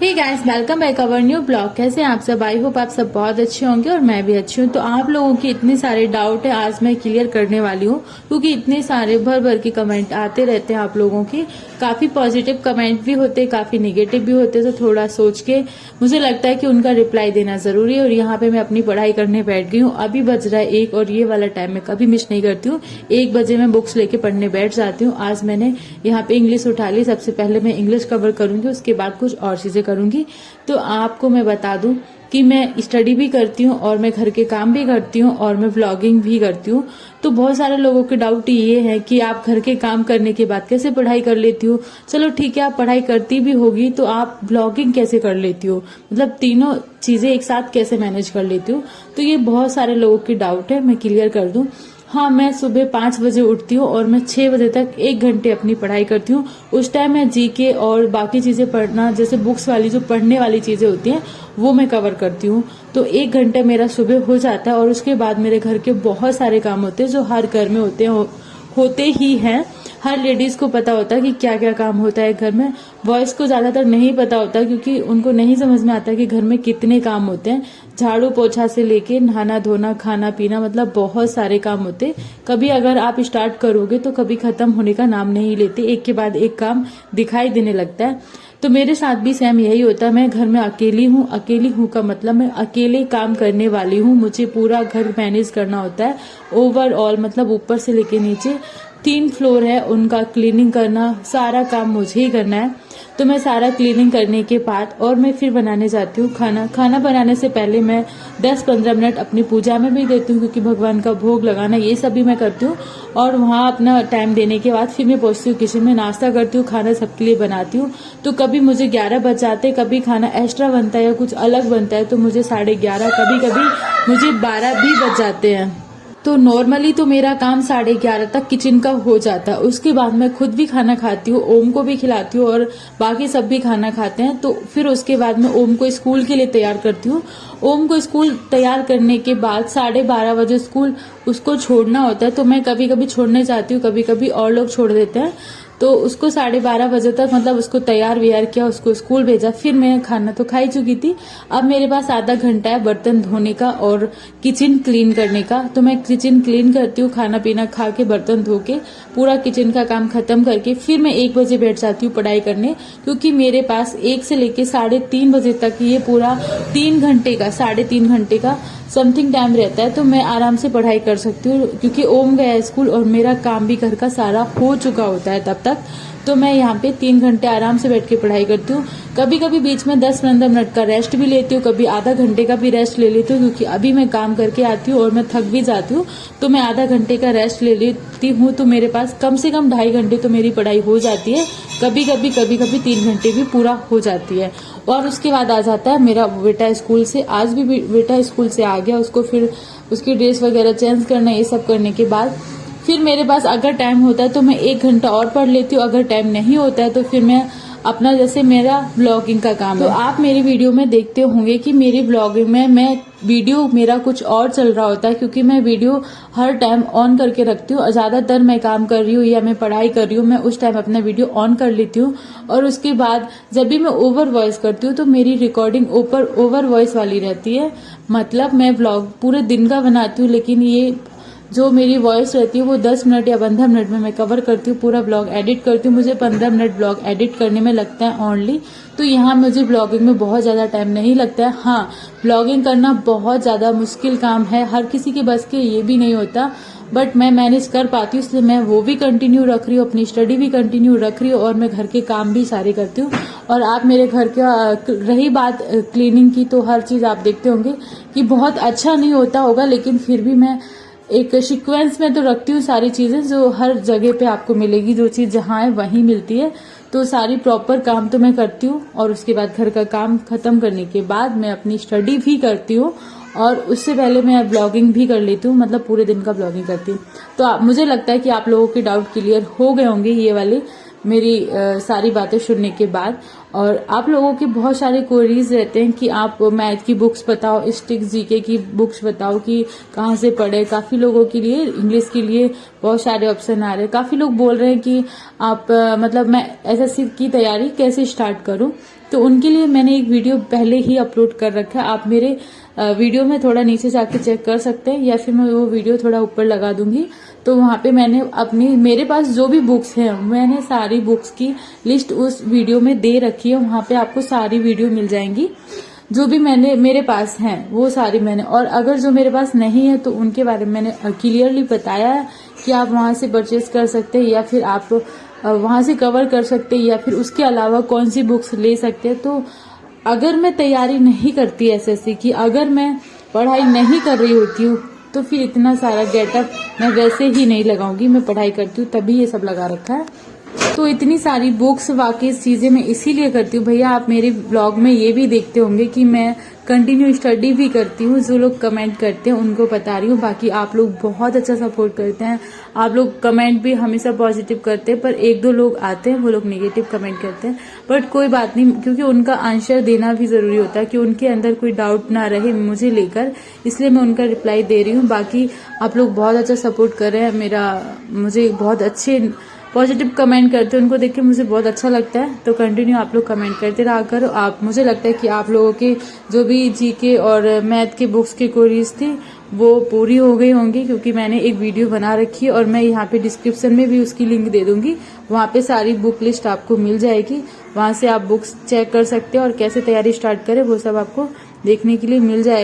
Hey guys, welcome back our new blog. कैसे हैं आप सब? आई होप आप सब बहुत अच्छे होंगे और मैं भी अच्छी हूँ। तो आप लोगों की इतने सारे डाउट है आज मैं क्लियर करने वाली हूँ, क्योंकि इतने सारे भर भर के कमेंट आते रहते हैं आप लोगों की। काफी पॉजिटिव कमेंट भी होते हैं, काफी निगेटिव भी होते हैं। तो थोड़ा सोच के मुझे लगता है कि उनका रिप्लाई देना जरूरी है। और यहाँ पे मैं अपनी पढ़ाई करने बैठ गई हूँ। अभी बज रहा है 1 और ये वाला टाइम मैं कभी मिस नहीं करती हूँ। 1 बजे मैं बुक्स लेके पढ़ने बैठ जाती हूँ। आज मैंने यहाँ पे इंग्लिश उठा ली। सबसे पहले मैं इंग्लिश कवर करूंगी, उसके बाद कुछ और चीजें करूंगी। तो आपको मैं बता दूं कि मैं स्टडी भी करती हूँ और मैं घर के काम भी करती हूँ और मैं व्लॉगिंग भी करती हूँ। तो बहुत सारे लोगों के डाउट ये है कि आप घर के काम करने के बाद कैसे पढ़ाई कर लेती हो। चलो ठीक है, आप पढ़ाई करती भी होगी तो आप व्लॉगिंग कैसे कर लेती हो, मतलब तीनों चीजें एक साथ कैसे मैनेज कर लेती हो। तो ये बहुत सारे लोगों की डाउट है, मैं क्लियर कर दूं। हाँ, मैं सुबह 5 बजे उठती हूँ और मैं 6 बजे तक 1 घंटे अपनी पढ़ाई करती हूँ। उस टाइम मैं जीके और बाकी चीजें पढ़ना, जैसे बुक्स वाली जो पढ़ने वाली चीजें होती हैं वो मैं कवर करती हूँ। तो 1 घंटा मेरा सुबह हो जाता है और उसके बाद मेरे घर के बहुत सारे काम होते हैं जो हर घर में होते ही हैं। हर लेडीज को पता होता है कि क्या क्या काम होता है घर में। बॉयज को ज्यादातर नहीं पता होता, क्योंकि उनको नहीं समझ में आता कि घर में कितने काम होते हैं। झाड़ू पोछा से लेके नहाना धोना खाना पीना, मतलब बहुत सारे काम होते। कभी अगर आप स्टार्ट करोगे तो कभी खत्म होने का नाम नहीं लेते, एक के बाद एक काम दिखाई देने लगता है। तो मेरे साथ भी सेम यही होता है। मैं घर में अकेली हूँ। अकेली हूँ का मतलब मैं अकेले काम करने वाली हूँ। मुझे पूरा घर मैनेज करना होता है ओवरऑल, मतलब ऊपर से लेके नीचे 3 फ्लोर है, उनका क्लीनिंग करना, सारा काम मुझे ही करना है। तो मैं सारा क्लीनिंग करने के बाद और मैं फिर बनाने जाती हूँ खाना। खाना बनाने से पहले मैं 10-15 मिनट अपनी पूजा में भी देती हूँ, क्योंकि भगवान का भोग लगाना ये सब भी मैं करती हूँ। और वहाँ अपना टाइम देने के बाद फिर मैं पहुंचती हूँ किचन में, नाश्ता करती हूँ, खाना सबके लिए बनाती हूँ। तो कभी मुझे 11 बज जाते, कभी खाना एक्स्ट्रा बनता है या कुछ अलग बनता है तो मुझे 11:30, कभी कभी मुझे 12 भी बज जाते हैं। तो नॉर्मली तो मेरा काम 11:30 तक किचन का हो जाता है। उसके बाद मैं खुद भी खाना खाती हूँ, ओम को भी खिलाती हूँ और बाकी सब भी खाना खाते हैं। तो फिर उसके बाद मैं ओम को स्कूल के लिए तैयार करती हूँ। ओम को स्कूल तैयार करने के बाद 12:30 बजे स्कूल उसको छोड़ना होता है। तो मैं कभी कभी छोड़ने जाती हूँ, कभी कभी और लोग छोड़ देते हैं। तो उसको 12:30 बजे तक, मतलब उसको तैयार व्यार किया, उसको स्कूल भेजा। फिर मैं खाना तो खाई चुकी थी। अब मेरे पास आधा घंटा है बर्तन धोने का और किचन क्लीन करने का। तो मैं किचन क्लीन करती हूँ, खाना पीना खा के बर्तन धो के पूरा किचन का काम खत्म करके फिर मैं 1 बजे बैठ जाती हूँ पढ़ाई करने, क्योंकि मेरे पास 1 से लेके 3:30 बजे तक ये पूरा 3 घंटे का, 3.5 घंटे का समथिंग टाइम रहता है। तो मैं आराम से पढ़ाई कर सकती हूँ, क्योंकि ओम गया स्कूल और मेरा काम भी घर का सारा हो चुका होता है तब तक। तो मैं यहाँ पे 3 घंटे आराम से बैठ के पढ़ाई करती हूँ। कभी कभी बीच में 10-15 मिनट का रेस्ट भी लेती हूँ, कभी आधा घंटे का भी रेस्ट ले लेती हूँ, क्योंकि अभी मैं काम करके आती हूँ और मैं थक भी जाती हूँ। तो मैं आधा घंटे का रेस्ट ले लेती हूँ। तो मेरे पास कम से कम 2.5 घंटे तो मेरी पढ़ाई हो जाती है। कभी कभी 3 घंटे भी पूरा हो जाती है। और उसके बाद आ जाता है मेरा बेटा स्कूल से। आज भी बेटा स्कूल से आ गया, उसको फिर उसकी ड्रेस वगैरह चेंज करना, ये सब करने के बाद फिर मेरे पास अगर टाइम होता है तो मैं 1 घंटा और पढ़ लेती हूँ। अगर टाइम नहीं होता है तो फिर मैं अपना, जैसे मेरा ब्लॉगिंग का काम है, तो आप मेरी वीडियो में देखते होंगे कि मेरी ब्लॉगिंग में मैं वीडियो मेरा कुछ और चल रहा होता है, क्योंकि मैं वीडियो हर टाइम ऑन करके रखती हूँ। ज्यादातर मैं काम कर रही हूँ या मैं पढ़ाई कर रही हूँ, मैं उस टाइम अपना वीडियो ऑन कर लेती हूँ। और उसके बाद जब भी मैं ओवर वॉइस करती हूँ तो मेरी रिकॉर्डिंग ओवर वॉइस वाली रहती है। मतलब मैं ब्लॉग पूरे दिन का बनाती हूँ, लेकिन ये जो मेरी वॉइस रहती है वो 10 मिनट या 15 मिनट में मैं कवर करती हूँ। पूरा ब्लॉग एडिट करती हूँ, मुझे 15 मिनट ब्लॉग एडिट करने में लगता है ओनली। तो यहाँ मुझे ब्लॉगिंग में बहुत ज्यादा टाइम नहीं लगता है। हाँ, ब्लॉगिंग करना बहुत ज्यादा मुश्किल काम है, हर किसी के बस के ये भी नहीं होता, बट मैं मैनेज कर पाती हूँ, इसलिए मैं वो भी कंटिन्यू रख रही हूँ, अपनी स्टडी भी कंटिन्यू रख रही हूँ और मैं घर के काम भी सारे करती हूँ। और आप मेरे घर का, रही बात क्लीनिंग की, तो हर चीज आप देखते होंगे कि बहुत अच्छा नहीं होता होगा, लेकिन फिर भी मैं एक सीक्वेंस में तो रखती हूँ सारी चीजें, जो हर जगह पे आपको मिलेगी, जो चीज जहाँ है वहीं मिलती है। तो सारी प्रॉपर काम तो मैं करती हूँ और उसके बाद घर का काम खत्म करने के बाद मैं अपनी स्टडी भी करती हूँ और उससे पहले मैं ब्लॉगिंग भी कर लेती हूँ, मतलब पूरे दिन का ब्लॉगिंग करती हूँ। तो मुझे लगता है कि आप लोगों के डाउट क्लियर हो गए होंगे ये वाले मेरी सारी बातें सुनने के बाद। और आप लोगों के बहुत सारे क्वेरीज रहते हैं कि आप मैथ की बुक्स बताओ, स्टिक्स जीके की बुक्स बताओ कि कहाँ से पढ़े। काफी लोगों के लिए इंग्लिश के लिए बहुत सारे ऑप्शन आ रहे हैं। काफी लोग बोल रहे हैं कि आप मतलब मैं एसएससी की तैयारी कैसे स्टार्ट करूं। तो उनके लिए मैंने एक वीडियो पहले ही अपलोड कर रखा है। आप मेरे वीडियो में थोड़ा नीचे जाके चेक कर सकते हैं, या फिर मैं वो वीडियो थोड़ा ऊपर लगा दूंगी। तो वहां पे मैंने मेरे पास जो भी बुक्स हैं, मैंने सारी बुक्स की लिस्ट उस वीडियो में दे रखी है। वहां पे आपको सारी वीडियो मिल जाएंगी जो भी मेरे पास हैं, वो सारी मैंने, और अगर जो मेरे पास नहीं है तो उनके बारे में मैंने क्लियरली बताया है कि आप वहां से परचेज कर सकते हैं, या फिर आप वहां से कवर कर सकते हैं, या फिर उसके अलावा कौन सी बुक्स ले सकते हैं। तो अगर मैं तैयारी नहीं करती एसएससी की, अगर मैं पढ़ाई नहीं कर रही होती हूँ, तो फिर इतना सारा गेटअप मैं वैसे ही नहीं लगाऊंगी। मैं पढ़ाई करती हूँ तभी ये सब लगा रखा है। तो इतनी सारी बुक्स वाकई चीजें मैं इसीलिए करती हूँ। भैया आप मेरे ब्लॉग में ये भी देखते होंगे कि मैं कंटिन्यू स्टडी भी करती हूँ। जो लोग कमेंट करते हैं उनको बता रही हूँ। बाकी आप लोग बहुत अच्छा सपोर्ट करते हैं, आप लोग कमेंट भी हमेशा पॉजिटिव करते हैं, पर एक दो लोग आते हैं वो लोग नेगेटिव कमेंट करते हैं। बट कोई बात नहीं, क्योंकि उनका आंसर देना भी जरूरी होता है कि उनके अंदर कोई डाउट ना रहे मुझे लेकर, इसलिए मैं उनका रिप्लाई दे रही हूँ। बाकी आप लोग बहुत अच्छा सपोर्ट कर रहे हैं, मुझे बहुत अच्छे पॉजिटिव कमेंट करते हैं, उनको देख के मुझे बहुत अच्छा लगता है। तो कंटिन्यू आप लोग कमेंट करते रहा करो। आप, मुझे लगता है कि आप लोगों के जो भी जीके और मैथ के बुक्स की क्वेरीज थी वो पूरी हो गई होंगी, क्योंकि मैंने एक वीडियो बना रखी है और मैं यहाँ पे डिस्क्रिप्शन में भी उसकी लिंक दे दूंगी। वहाँ पे सारी बुक लिस्ट आपको मिल जाएगी, वहां से आप बुक्स चेक कर सकते हैं और कैसे तैयारी स्टार्ट करें वो सब आपको देखने के लिए मिल जाएगा।